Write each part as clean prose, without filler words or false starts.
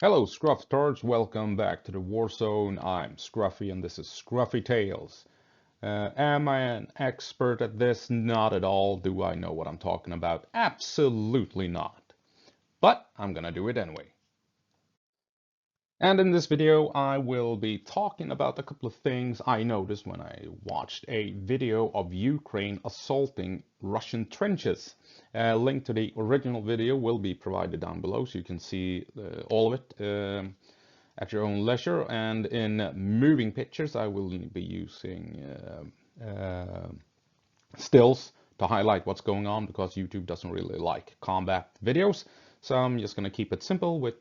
Hello, Scruff welcome back to the War Zone. I'm Scruffy and this is Scruffy Tales. Am I an expert at this? Not at all. Do I know what I'm talking about? Absolutely not. But I'm gonna do it anyway. And in this video, I will be talking about a couple of things I noticed when I watched a video of Ukraine assaulting Russian trenches. A link to the original video will be provided down below so you can see all of it at your own leisure. And in moving pictures, I will be using stills to highlight what's going on because YouTube doesn't really like combat videos. So I'm just going to keep it simple with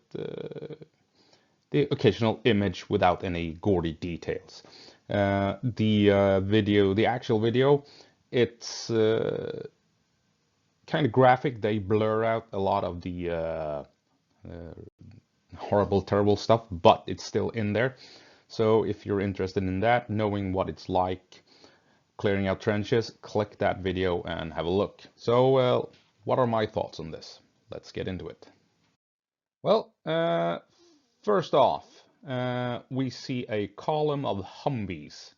the occasional image without any gaudy details. The actual video, it's kind of graphic. They blur out a lot of the horrible, terrible stuff, but it's still in there. So if you're interested in that, knowing what it's like clearing out trenches, click that video and have a look. So what are my thoughts on this? Let's get into it. Well, first off, we see a column of Humvees.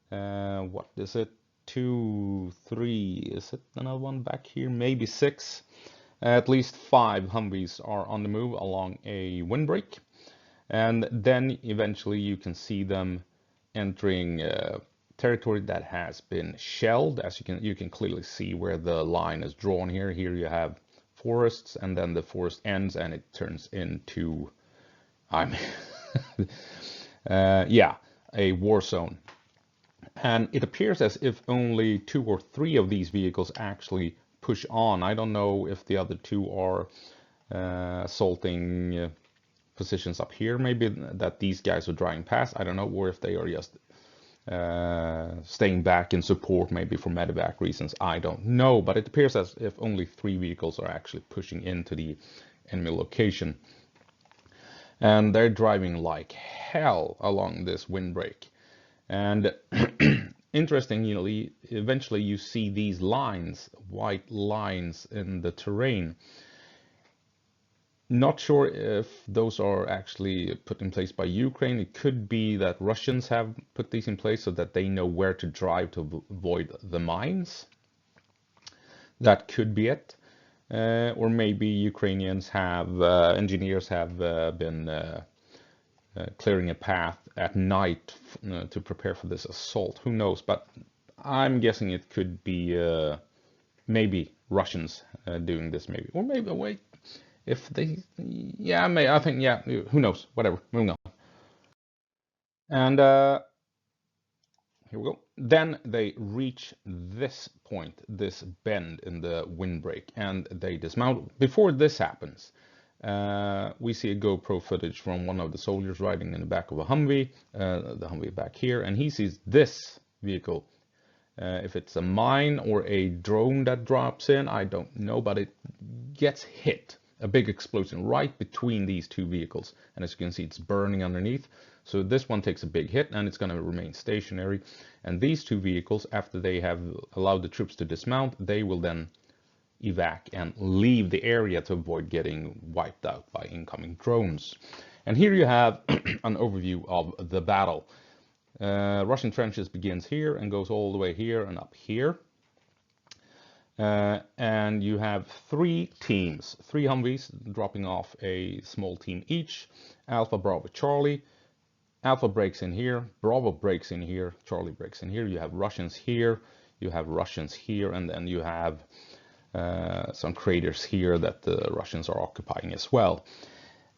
What is it? Two, three, is it another one back here? Maybe six. At least five Humvees are on the move along a windbreak. And then eventually you can see them entering territory that has been shelled. As you can clearly see where the line is drawn here. Here you have forests, and then the forest ends and it turns into, I mean, yeah, a war zone. And it appears as if only two or three of these vehicles actually push on. I don't know if the other two are assaulting positions up here, maybe that these guys are driving past. I don't know, or if they are just staying back in support, maybe for medevac reasons. I don't know, but it appears as if only three vehicles are actually pushing into the enemy location. And they're driving like hell along this windbreak. And interestingly, eventually you see these lines, white lines in the terrain. Not sure if those are actually put in place by Ukraine. It could be that Russians have put these in place so that they know where to drive to avoid the mines. That could be it. Or maybe Ukrainians have, engineers have been clearing a path at night to prepare for this assault. Who knows? But I'm guessing it could be maybe Russians doing this, maybe. Or maybe, wait, if they, yeah, I think, yeah, who knows? Whatever, moving on. And here we go. Then they reach this point, this bend in the windbreak, and they dismount. Before this happens, we see a GoPro footage from one of the soldiers riding in the back of a Humvee, the Humvee back here, and he sees this vehicle. If it's a mine or a drone that drops in, I don't know, but it gets hit. A big explosion right between these two vehicles, and as you can see, it's burning underneath. So this one takes a big hit and it's going to remain stationary, and these two vehicles, after they have allowed the troops to dismount, they will then evac and leave the area to avoid getting wiped out by incoming drones. And here you have an overview of the battle. Russian trenches begins here and goes all the way here and up here. And you have three teams, three Humvees dropping off a small team each. Alpha, Bravo, Charlie. Alpha breaks in here, Bravo breaks in here, Charlie breaks in here. You have Russians here, you have Russians here, and then you have some craters here that the Russians are occupying as well.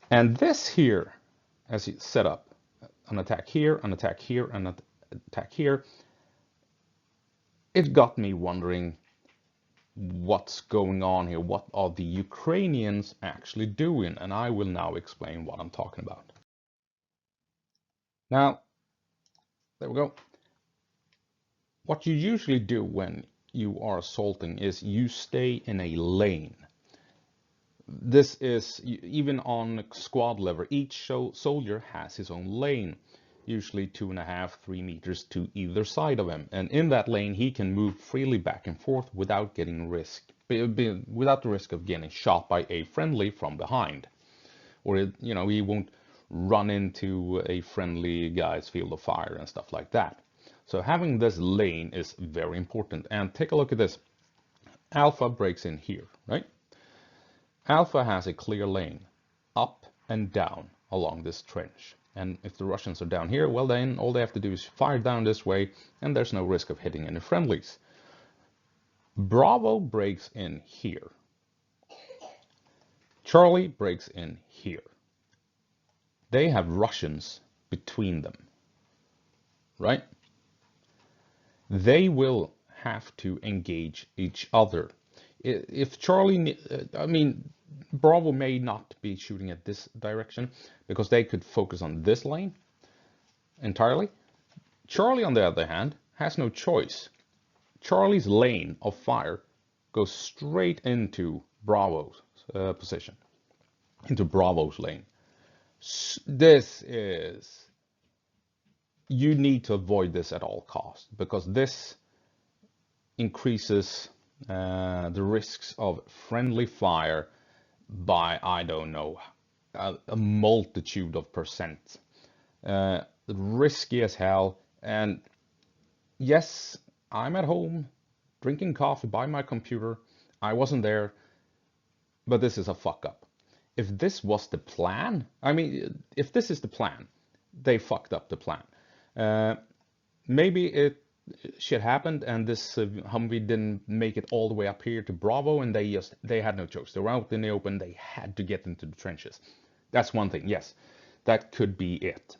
And this here, as you set up, an attack here, an attack here, and an attack here, it got me wondering what's going on here. What are the Ukrainians actually doing? And I will now explain what I'm talking about. Now, there we go. What you usually do when you are assaulting is you stay in a lane. This is even on squad level. Each soldier has his own lane, usually 2.5, 3 meters to either side of him. And in that lane, he can move freely back and forth without getting without the risk of getting shot by a friendly from behind, or he won't run into a friendly guy's field of fire and stuff like that. So having this lane is very important. And take a look at this. Alpha breaks in here, right? Alpha has a clear lane up and down along this trench. And if the Russians are down here, well then all they have to do is fire down this way and there's no risk of hitting any friendlies. Bravo breaks in here. Charlie breaks in here. They have Russians between them, right? They will have to engage each other. If Charlie, Bravo may not be shooting at this direction because they could focus on this lane entirely. Charlie, on the other hand, has no choice. Charlie's lane of fire goes straight into Bravo's position, into Bravo's lane. You need to avoid this at all costs, because this increases the risks of friendly fire by, I don't know, a multitude of percent. Risky as hell. And yes, I'm at home drinking coffee by my computer. I wasn't there, but this is a fuck up. If this was the plan, if this is the plan, they fucked up the plan. Maybe shit happened and this Humvee didn't make it all the way up here to Bravo, and they had no choice. They were out in the open. They had to get into the trenches. That's one thing. Yes, that could be it.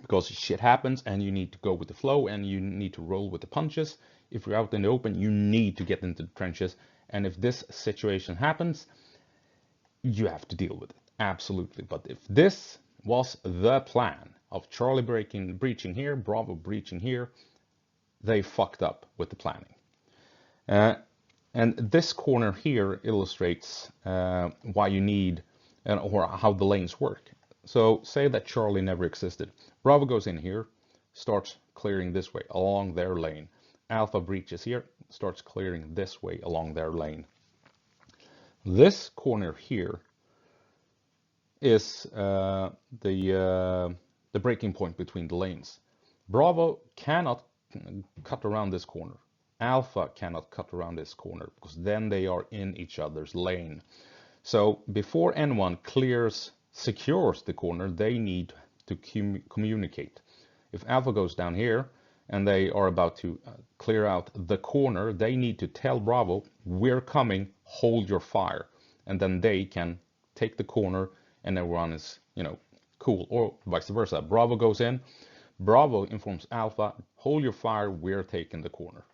Because shit happens and you need to go with the flow and you need to roll with the punches. If you're out in the open, you need to get into the trenches. And if this situation happens, you have to deal with it. Absolutely. But if this was the plan of Charlie breaching here, Bravo breaching here, they fucked up with the planning. And this corner here illustrates why you need, or how the lanes work. So say that Charlie never existed. Bravo goes in here, starts clearing this way along their lane. Alpha breaches here, starts clearing this way along their lane. This corner here is the breaking point between the lanes. Bravo cannot cut around this corner. Alpha cannot cut around this corner, because then they are in each other's lane. So before anyone secures the corner, they need to communicate. If Alpha goes down here and they are about to clear out the corner, they need to tell Bravo, we're coming, hold your fire. And then they can take the corner and everyone is, cool, or vice versa. Bravo goes in, Bravo informs Alpha, hold your fire, we're taking the corner.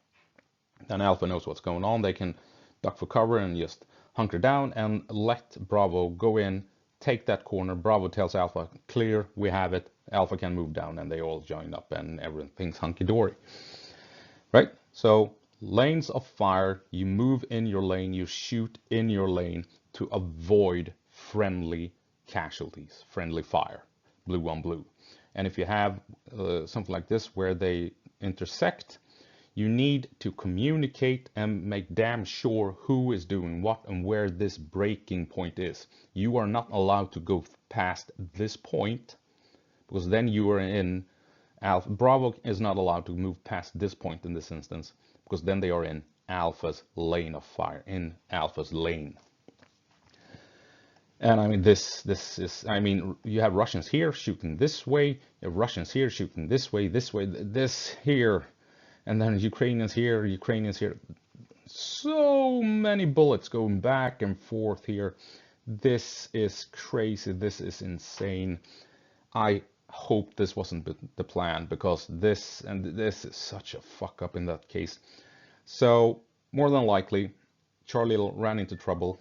Then Alpha knows what's going on. They can duck for cover and just hunker down and let Bravo go in, take that corner. Bravo tells Alpha, clear, we have it. Alpha can move down and they all join up and everything's hunky-dory. Right? So lanes of fire, you move in your lane, you shoot in your lane to avoid friendly casualties, friendly fire, blue on blue. And if you have something like this where they intersect, you need to communicate and make damn sure who is doing what and where this breaking point is. You are not allowed to go past this point, because then you are in Alpha. Bravo is not allowed to move past this point in this instance, because then they are in Alpha's lane of fire, in Alpha's lane. And this is, you have Russians here shooting this way, you have Russians here shooting this way, this here, and then Ukrainians here. So many bullets going back and forth here. This is crazy. This is insane. I hope this wasn't the plan, because this is such a fuck up in that case. So more than likely, Charlie ran into trouble.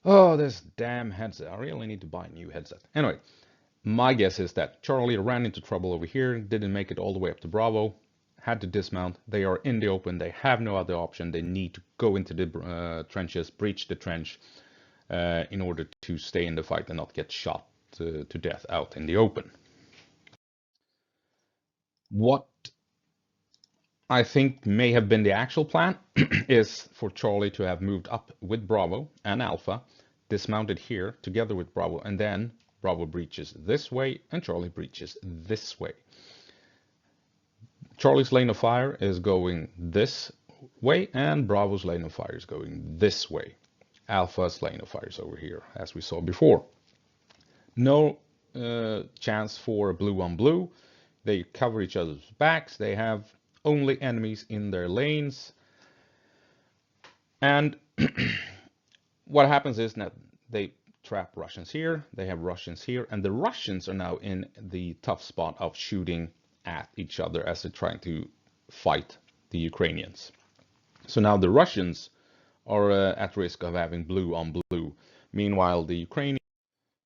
Oh, this damn headset. I really need to buy a new headset. Anyway, my guess is that Charlie ran into trouble over here, didn't make it all the way up to Bravo, had to dismount. They are in the open. They have no other option. They need to go into the trenches, breach the trench in order to stay in the fight and not get shot to death out in the open. What I think may have been the actual plan is for Charlie to have moved up with Bravo and Alpha, dismounted here together with Bravo, and then Bravo breaches this way and Charlie breaches this way. Charlie's lane of fire is going this way and Bravo's lane of fire is going this way. Alpha's lane of fire is over here, as we saw before. No chance for blue on blue. They cover each other's backs. They have only enemies in their lanes. And what happens is that they trap Russians here, they have Russians here, and the Russians are now in the tough spot of shooting at each other as they're trying to fight the Ukrainians. So now the Russians are at risk of having blue on blue. Meanwhile, the Ukrainians,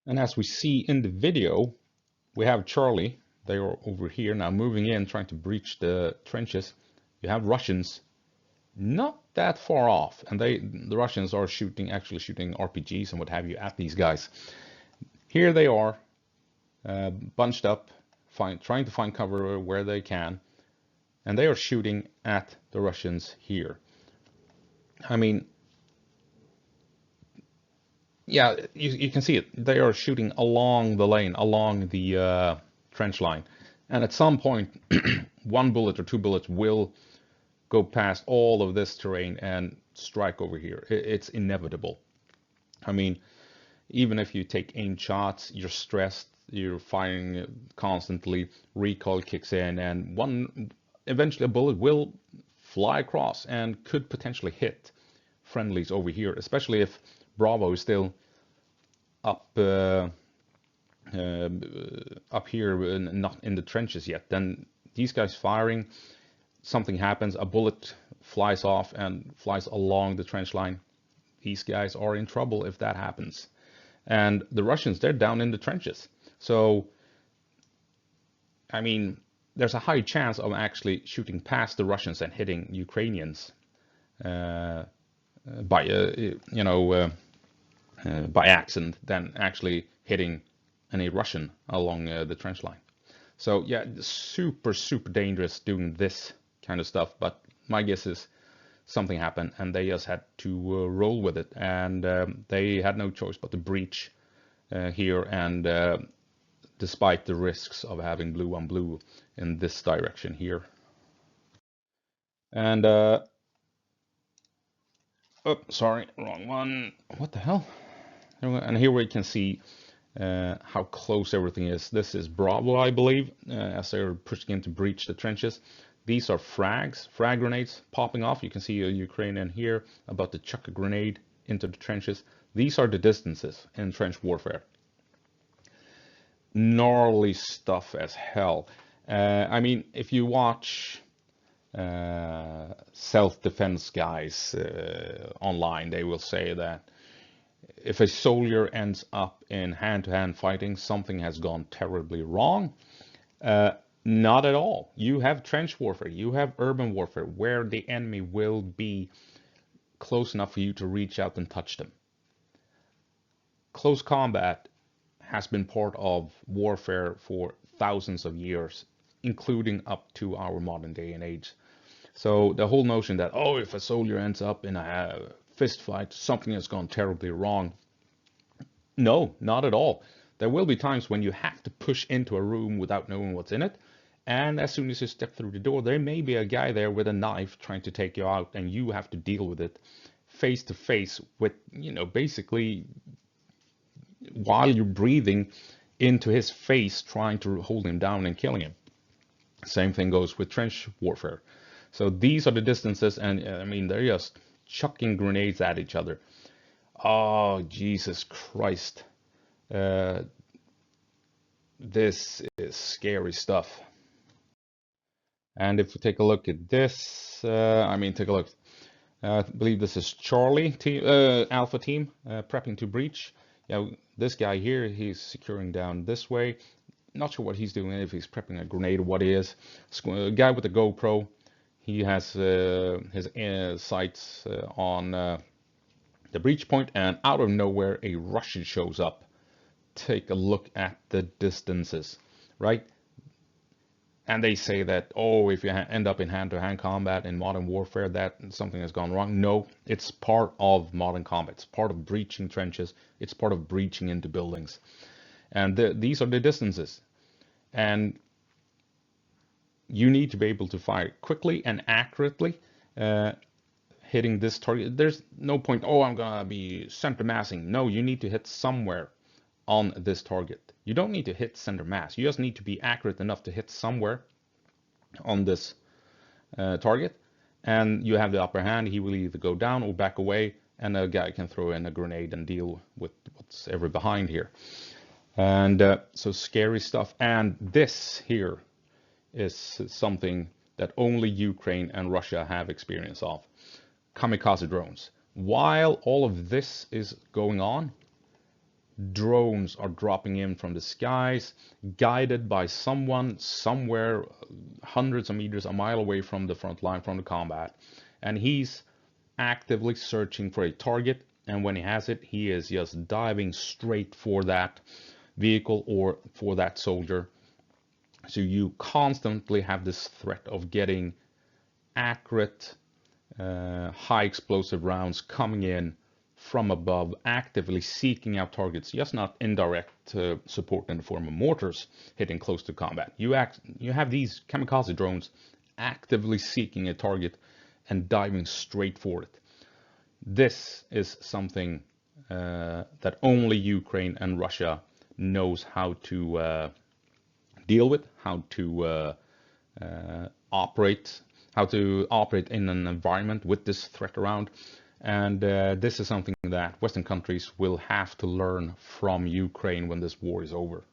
and as we see in the video, we have Charlie. They are over here now moving in, trying to breach the trenches. You have Russians not that far off, and the Russians are actually shooting RPGs and what have you at these guys. Here they are, bunched up, trying to find cover where they can, and they are shooting at the Russians here. I mean, yeah, you can see it. They are shooting along the lane, along the trench line, and at some point, one bullet or two bullets will go past all of this terrain and strike over here. It's inevitable. I mean, even if you take aimed shots, you're stressed, you're firing constantly, recoil kicks in, and eventually a bullet will fly across and could potentially hit friendlies over here, especially if Bravo is still up here and not in the trenches yet. Then these guys firing, something happens, a bullet flies off and flies along the trench line. These guys are in trouble if that happens. And the Russians, they're down in the trenches. So, I mean, there's a high chance of actually shooting past the Russians and hitting Ukrainians by accident than actually hitting any Russian along the trench line. So yeah, super dangerous doing this kind of stuff, but my guess is something happened and they just had to roll with it, and they had no choice but to breach here, and despite the risks of having blue on blue in this direction here. And sorry, wrong one. What the hell? And here we can see how close everything is. This is Bravo, I believe, as they're pushing in to breach the trenches. These are frag grenades popping off. You can see a Ukrainian here about to chuck a grenade into the trenches. These are the distances in trench warfare. Gnarly stuff as hell. I mean, if you watch self-defense guys online, they will say that if a soldier ends up in hand-to-hand fighting, something has gone terribly wrong. Not at all. You have trench warfare, you have urban warfare, where the enemy will be close enough for you to reach out and touch them. Close combat has been part of warfare for thousands of years, including up to our modern day and age. So the whole notion that, oh, if a soldier ends up in a fist fight, something has gone terribly wrong. No, not at all. There will be times when you have to push into a room without knowing what's in it. And as soon as you step through the door, there may be a guy there with a knife trying to take you out, and you have to deal with it face to face with, basically while you're breathing into his face, trying to hold him down and killing him. Same thing goes with trench warfare. So these are the distances, and I mean, they're just chucking grenades at each other. Oh, Jesus Christ. This is scary stuff. And if we take a look at this, take a look. I believe this is Charlie team, Alpha team, prepping to breach. This guy here, he's securing down this way. Not sure what he's doing, if he's prepping a grenade or what he is. A guy with a GoPro. He has his sights on the breach point, and out of nowhere, a Russian shows up. Take a look at the distances, right? And they say that, oh, if you end up in hand-to-hand combat in modern warfare, that something has gone wrong. No, it's part of modern combat. It's part of breaching trenches. It's part of breaching into buildings. And these are the distances. And you need to be able to fire quickly and accurately, hitting this target. There's no point, oh, I'm going to be center massing. No, you need to hit somewhere on this target. You don't need to hit center mass. You just need to be accurate enough to hit somewhere on this target, and you have the upper hand. He will either go down or back away, and a guy can throw in a grenade and deal with what's ever behind here. And so scary stuff. And this here is something that only Ukraine and Russia have experience of. Kamikaze drones. While all of this is going on, drones are dropping in from the skies, guided by someone somewhere hundreds of meters, a mile away from the front line, from the combat. And he's actively searching for a target, and when he has it, he is just diving straight for that vehicle or for that soldier. So you constantly have this threat of getting accurate, high explosive rounds coming in from above, actively seeking out targets, just not indirect support in the form of mortars hitting close to combat. You have these kamikaze drones actively seeking a target and diving straight for it. This is something that only Ukraine and Russia knows how to deal with, how to operate in an environment with this threat around. And this is something that Western countries will have to learn from Ukraine when this war is over.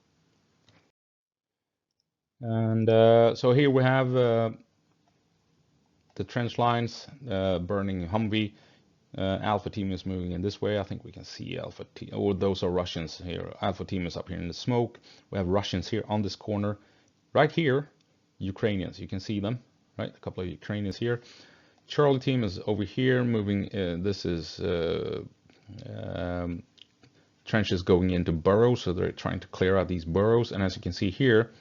And so here we have the trench lines burning Humvee. Alpha team is moving in this way. I think we can see Alpha team, or those are Russians here. Alpha team is up here in the smoke. We have Russians here on this corner. Right here, Ukrainians, you can see them, right? A couple of Ukrainians here. Charlie team is over here moving. This is trenches going into burrows, so they're trying to clear out these burrows. And as you can see here,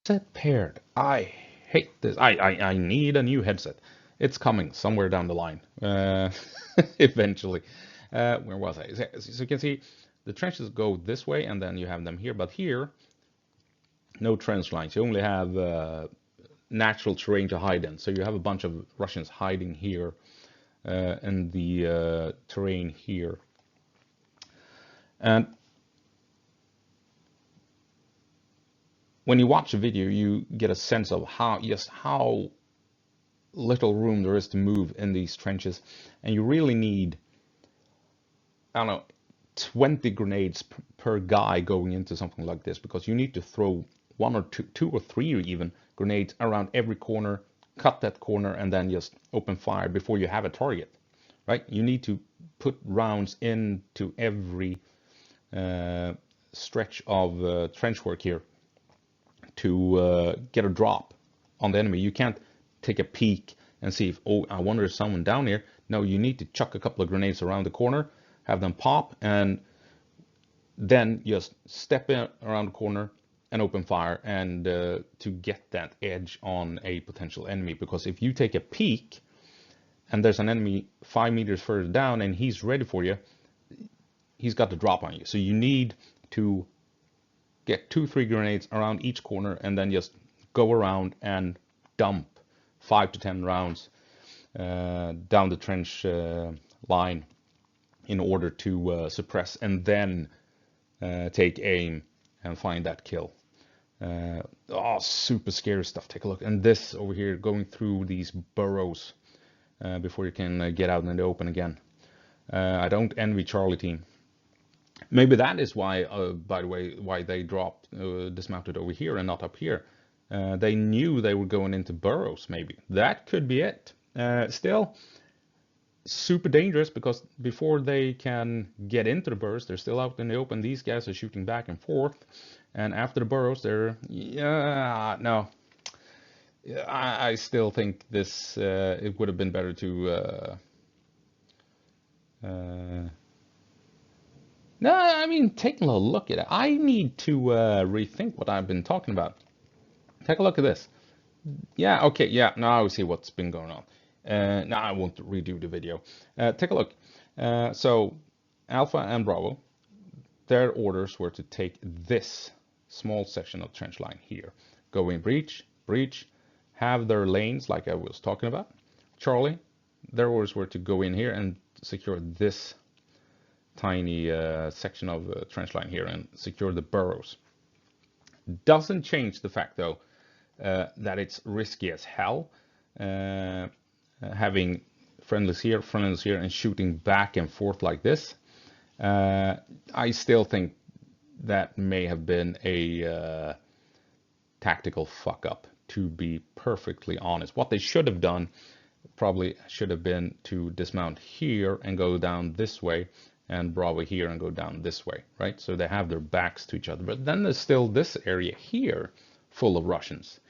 set paired. I hate this. I need a new headset. It's coming somewhere down the line, eventually. Where was I? So you can see the trenches go this way, and then you have them here. But here, no trench lines. You only have natural terrain to hide in. So you have a bunch of Russians hiding here in the terrain here. And when you watch a video, you get a sense of how little room there is to move in these trenches, and you really need, I don't know, 20 grenades per guy going into something like this, because you need to throw one or two or three even grenades around every corner, cut that corner, and then just open fire before you have a target, right? You need to put rounds into every stretch of trench work here to get a drop on the enemy. You can't take a peek and see if, oh, I wonder if someone down here. No, you need to chuck a couple of grenades around the corner, have them pop, and then just step in around the corner and open fire, and to get that edge on a potential enemy. Because if you take a peek and there's an enemy 5 meters further down and he's ready for you, he's got the drop on you. So you need to get 2-3 grenades around each corner and then just go around and dump 5 to 10 rounds down the trench line in order to suppress, and then take aim and find that kill. Oh, super scary stuff. Take a look. And this over here, going through these burrows before you can get out in the open again. I don't envy Charlie team. Maybe that is why, by the way, why they dropped, dismounted over here and not up here. They knew they were going into burrows, maybe. That could be it. Still, super dangerous, because before they can get into the burrows, they're still out in the open. These guys are shooting back and forth. And after the burrows, they're, yeah, no. I still think this it would have been better to. No, I mean, taking a look at it, I need to rethink what I've been talking about. Take a look at this. Yeah, okay, yeah, now I see what's been going on. Now I won't redo the video. Take a look. So, Alpha and Bravo, their orders were to take this small section of trench line here, go in breach, breach, have their lanes like I was talking about. Charlie, their orders were to go in here and secure this tiny section of trench line here and secure the burrows. Doesn't change the fact though that it's risky as hell having friendlies here, and shooting back and forth like this. I still think that may have been a tactical fuck up, to be perfectly honest. What they should have done probably should have been to dismount here and go down this way, and Bravo here and go down this way, right? So they have their backs to each other. But then there's still this area here full of Russians.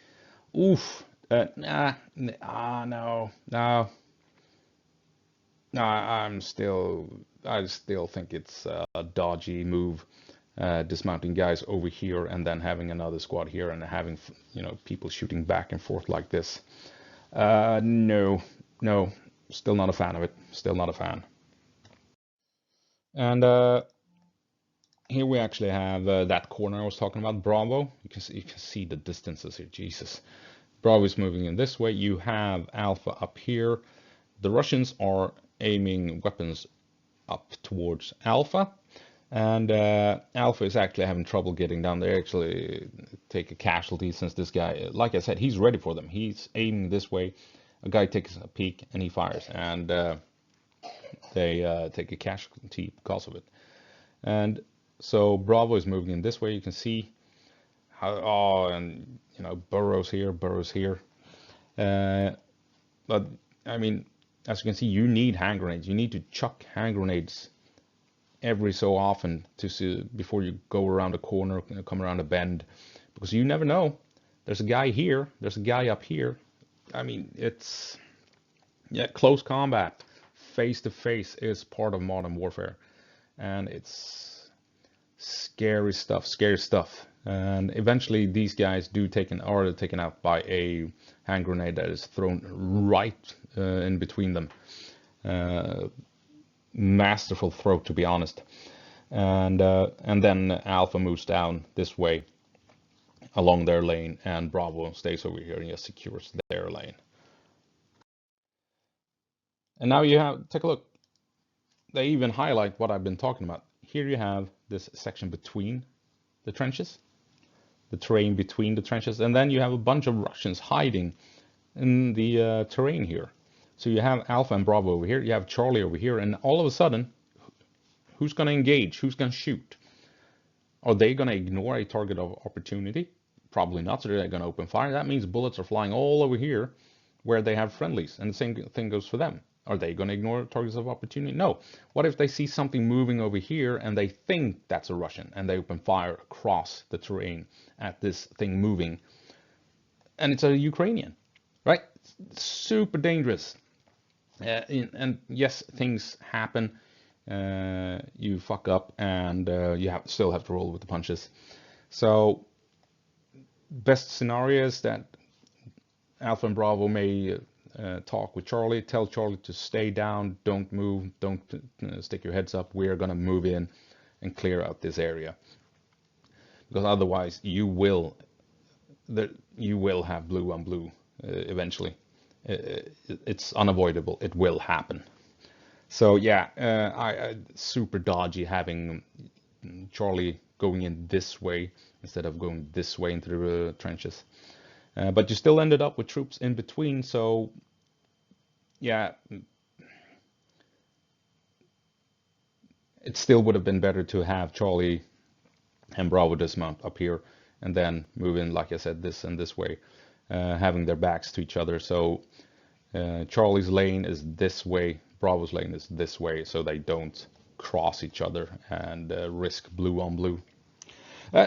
Oof. No, no. I still think it's a dodgy move, dismounting guys over here and then having another squad here and having, people shooting back and forth like this. No, still not a fan of it. Still not a fan. And here we actually have that corner I was talking about, Bravo. You can see the distances here. Jesus. Bravo is moving in this way. You have Alpha up here. The Russians are aiming weapons up towards Alpha, and Alpha is actually having trouble getting down. They actually take a casualty since this guy, like I said, he's ready for them. He's aiming this way. A guy takes a peek and he fires, and they take a casualty because of it. And so Bravo is moving in this way. You can see how, and burrows here, burrows here. But I mean, as you can see, you need hand grenades. You need to chuck hand grenades every so often to see before you go around a corner, come around a bend, because you never know. There's a guy here. There's a guy up here. I mean, it's close combat, face to face is part of modern warfare, and it's scary stuff. Scary stuff. And eventually, these guys are taken out by a hand grenade that is thrown right in between them. Masterful throw, to be honest. And then Alpha moves down this way along their lane, and Bravo stays over here and just secures their lane. And now take a look. They even highlight what I've been talking about. Here you have this section between the trenches, the terrain between the trenches, and then you have a bunch of Russians hiding in the terrain here. So you have Alpha and Bravo over here, you have Charlie over here, and all of a sudden, who's going to engage? Who's going to shoot? Are they going to ignore a target of opportunity? Probably not, so they're going to open fire. That means bullets are flying all over here where they have friendlies, and the same thing goes for them. Are they going to ignore targets of opportunity? No. What if they see something moving over here and they think that's a Russian and they open fire across the terrain at this thing moving, and it's a Ukrainian, right? Super dangerous. And yes, things happen. You fuck up, and you still have to roll with the punches. So best scenario is that Alpha and Bravo may talk with Charlie, tell Charlie to stay down, don't move, don't stick your heads up. We're gonna move in and clear out this area, because otherwise you will have blue on blue eventually. It's unavoidable. It will happen. So yeah, I super dodgy having Charlie going in this way instead of going this way into the trenches. But you still ended up with troops in between, so yeah, it still would have been better to have Charlie and Bravo dismount up here and then move in, like I said, this and this way, having their backs to each other. So Charlie's lane is this way, Bravo's lane is this way, so they don't cross each other and risk blue on blue.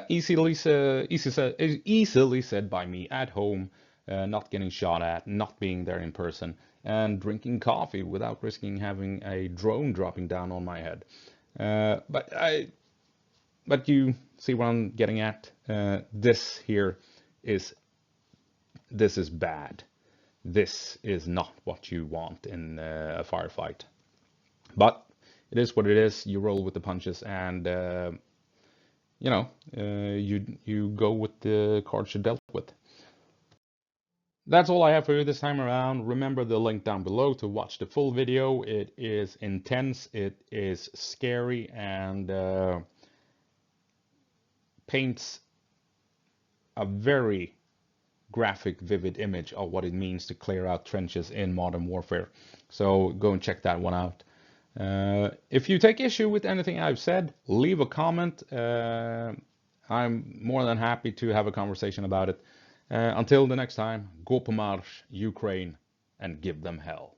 Easily said by me at home. not getting shot at, not being there in person, and drinking coffee without risking having a drone dropping down on my head. But you see what I'm getting at. This here is this is bad. This is not what you want in a firefight. But it is what it is. You roll with the punches, and you go with the cards you're dealt with. That's all I have for you this time around. Remember the link down below to watch the full video. It is intense, it is scary, and paints a very graphic, vivid image of what it means to clear out trenches in modern warfare. So go and check that one out. If you take issue with anything I've said, leave a comment. I'm more than happy to have a conversation about it. Until the next time, go på marsch, Ukraine, and give them hell.